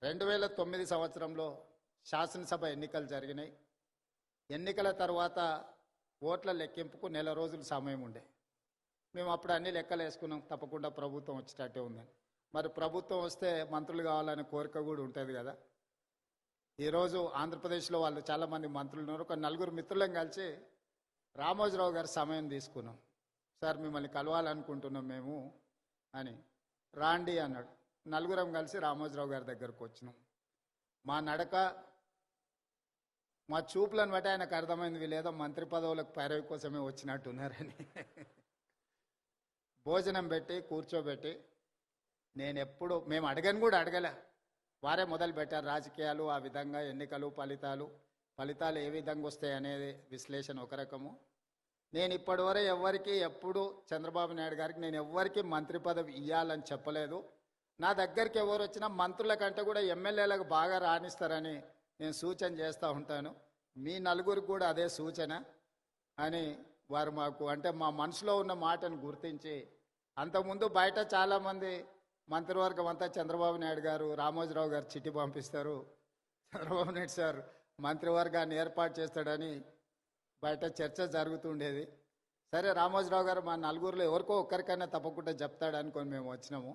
2009 సంవత్సరంలో శాసనసభ ఎన్నికలు జరిగినాయి. ఎన్నికల తర్వాత ఓట్ల లెక్కింపుకు నెల రోజులు సమయం ఉండే. మేము అప్పుడు అన్ని లెక్కలు వేసుకున్నాం, తప్పకుండా ప్రభుత్వం వచ్చేటట్టే ఉందని. మరి ప్రభుత్వం వస్తే మంత్రులు కావాలనే కోరిక కూడా ఉంటుంది కదా. ఈరోజు ఆంధ్రప్రదేశ్లో వాళ్ళు చాలామంది మంత్రులు ఉన్నారు. ఒక నలుగురు మిత్రులను కలిసి రామోజీరావు గారి సమయం తీసుకున్నాం. సార్ మిమ్మల్ని కలవాలనుకుంటున్నాం మేము అని. రాండి అన్నాడు. నలుగురం కలిసి రామోజీరావు గారి దగ్గరకు వచ్చినాం. మా నడక, మా చూపులను బట్టి ఆయనకు అర్థమైంది వీళ్ళేదో మంత్రి పదవులకు పైరవి కోసమే వచ్చినట్టున్నారని. భోజనం పెట్టి కూర్చోబెట్టి, మేము అడగని కూడా అడగలే, వారే మొదలు పెట్టారు రాజకీయాలు, ఆ విధంగా ఎన్నికలు, ఫలితాలు ఏ విధంగా వస్తాయి అనేది విశ్లేషణ ఒక రకము. నేను ఇప్పటివరకు ఎవ్వరికి ఎప్పుడు చంద్రబాబు నాయుడు గారికి నేను ఎవ్వరికి మంత్రి పదవి ఇవ్వాలని చెప్పలేదు. నా దగ్గరికి ఎవరు వచ్చినా మంత్రుల కంటే కూడా ఎమ్మెల్యేలకు బాగా రాణిస్తారని నేను సూచన చేస్తూ ఉంటాను. మీ నలుగురికి కూడా అదే సూచన అని వారు మాకు, అంటే మా మనసులో ఉన్న మాటను గుర్తించి, అంతకుముందు బయట చాలామంది మంత్రివర్గం అంతా చంద్రబాబు నాయుడు గారు, రామోజీరావు గారు చిట్టి పంపిస్తారు, చంద్రబాబు నాయుడు సార్ మంత్రివర్గాన్ని ఏర్పాటు చేస్తాడని బయట చర్చ జరుగుతుండేది. సరే రామోజీరావు గారు మా నలుగురిలో ఎవరికో ఒక్కరికైనా తప్పకుండా చెప్తాడు అనుకొని మేము వచ్చినాము.